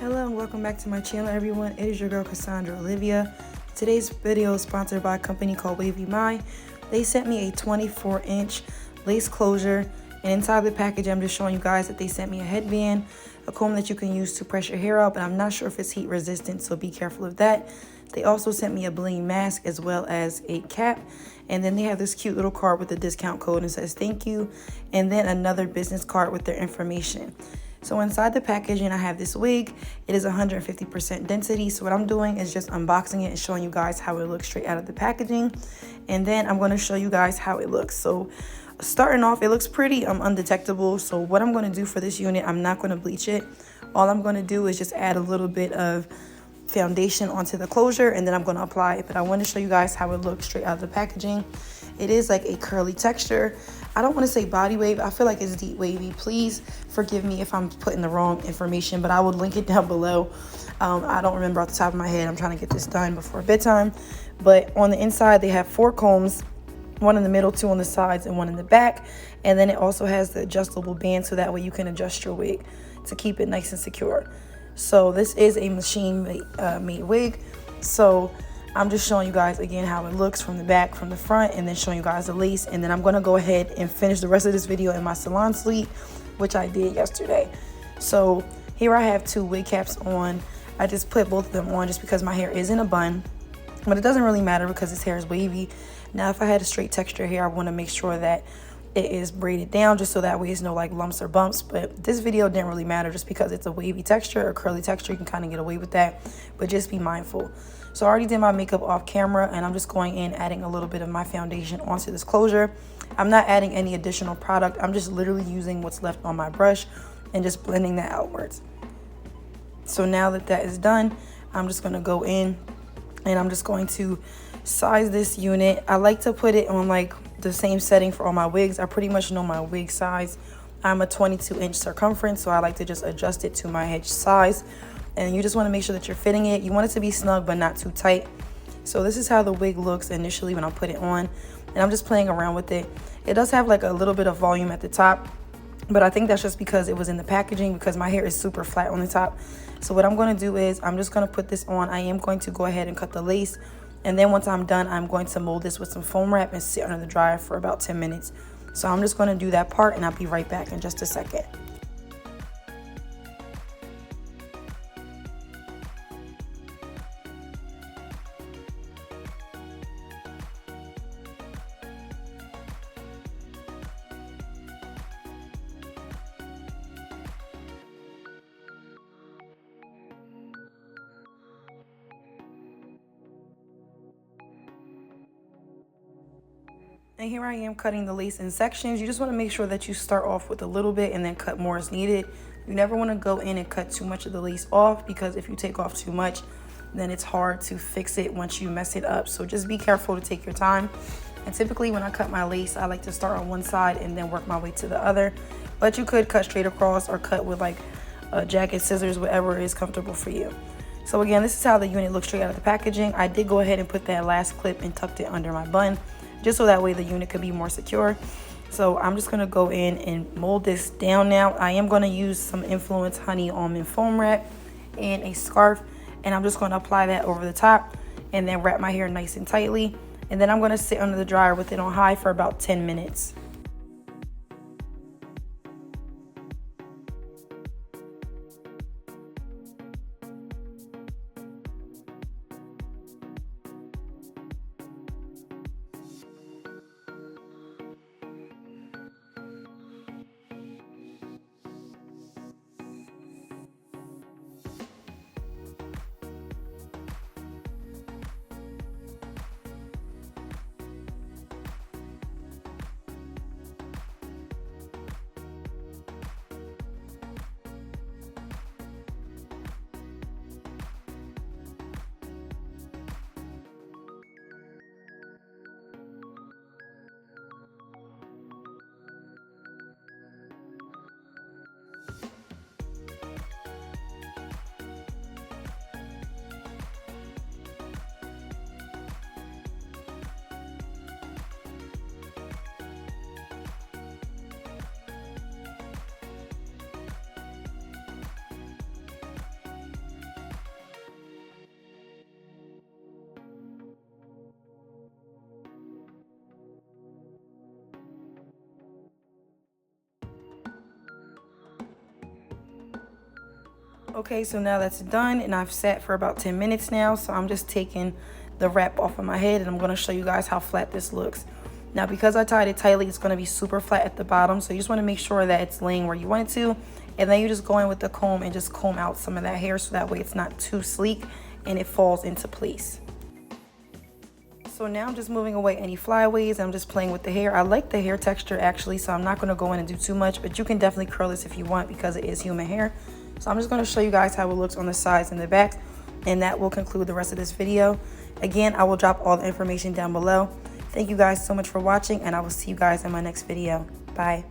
Hello and welcome back to my channel, everyone. It is your girl Cassandra, Olivia. Today's video is sponsored by a company called Wavymy. They sent me a 24-inch lace closure, and inside the package I'm just showing you guys that they sent me a headband, a comb that you can use to press your hair out, but I'm not sure if it's heat resistant, so be careful of that. They also sent me a bling mask as well as a cap, and then they have this cute little card with a discount code and it says thank you, and then another business card with their information. So inside the packaging, I have this wig. It is 150% density. So what I'm doing is just unboxing it and showing you guys how it looks straight out of the packaging. And then I'm going to show you guys how it looks. So starting off, it looks pretty undetectable. So what I'm going to do for this unit, I'm not going to bleach it. All I'm going to do is just add a little bit of foundation onto the closure, and then I'm going to apply it. But I want to show you guys how it looks straight out of the packaging. It is like a curly texture. I don't want to say body wave. I feel like it's deep wavy. Please forgive me if I'm putting the wrong information, but I will link it down below. I don't remember off the top of my head. I'm trying to get this done before bedtime. But on the inside, they have 4 combs, 1 in the middle, 2 on the sides, and 1 in the back. And then it also has the adjustable band, so that way you can adjust your wig to keep it nice and secure. So this is a machine made wig. So I'm just showing you guys again how it looks from the back, from the front, and then showing you guys the lace. And then I'm going to go ahead and finish the rest of this video in my salon suite, which I did yesterday. So here I have 2 wig caps on. I just put both of them on just because my hair is in a bun, but it doesn't really matter because this hair is wavy. Now if I had a straight texture hair, I want to make sure that it is braided down just so that way it's no like lumps or bumps. But this video didn't really matter just because it's a wavy texture or curly texture. You can kind of get away with that, but just be mindful. So I already did my makeup off camera, and I'm just going in adding a little bit of my foundation onto this closure. I'm not adding any additional product. I'm just literally using what's left on my brush and just blending that outwards. So now that that is done, I'm just going to go in and I'm just going to size this unit. I like to put it on like the same setting for all my wigs. I pretty much know my wig size. I'm a 22-inch circumference, so I like to just adjust it to my head size. And you just want to make sure that you're fitting it. You want it to be snug but not too tight. So this is how the wig looks initially when I put it on, and I'm just playing around with it. It does have like a little bit of volume at the top, but I think that's just because it was in the packaging, because my hair is super flat on the top. So what I'm going to do is I'm just going to put this on. I am going to go ahead and cut the lace, and then once I'm done, I'm going to mold this with some foam wrap and sit under the dryer for about 10 minutes. So I'm just going to do that part, and I'll be right back in just a second. And here I am cutting the lace in sections. You just want to make sure that you start off with a little bit and then cut more as needed. You never want to go in and cut too much of the lace off, because if you take off too much, then it's hard to fix it once you mess it up. So just be careful to take your time. And typically when I cut my lace, I like to start on one side and then work my way to the other. But you could cut straight across or cut with like a jacket, scissors, whatever is comfortable for you. So again, this is how the unit looks straight out of the packaging. I did go ahead and put that last clip and tucked it under my bun, just so that way the unit could be more secure. So I'm just gonna go in and mold this down now. I am gonna use some Influence Honey Almond Foam Wrap and a scarf, and I'm just gonna apply that over the top and then wrap my hair nice and tightly. And then I'm gonna sit under the dryer with it on high for about 10 minutes. Okay, so now that's done, and I've sat for about 10 minutes now, so I'm just taking the wrap off of my head, and I'm going to show you guys how flat this looks. Now, because I tied it tightly, it's going to be super flat at the bottom, so you just want to make sure that it's laying where you want it to, and then you just go in with the comb and just comb out some of that hair so that way it's not too sleek and it falls into place. So now I'm just moving away any flyaways. I'm just playing with the hair. I like the hair texture actually, so I'm not going to go in and do too much, but you can definitely curl this if you want because it is human hair. So I'm just going to show you guys how it looks on the sides and the back, and that will conclude the rest of this video. Again, I will drop all the information down below. Thank you guys so much for watching, and I will see you guys in my next video. Bye.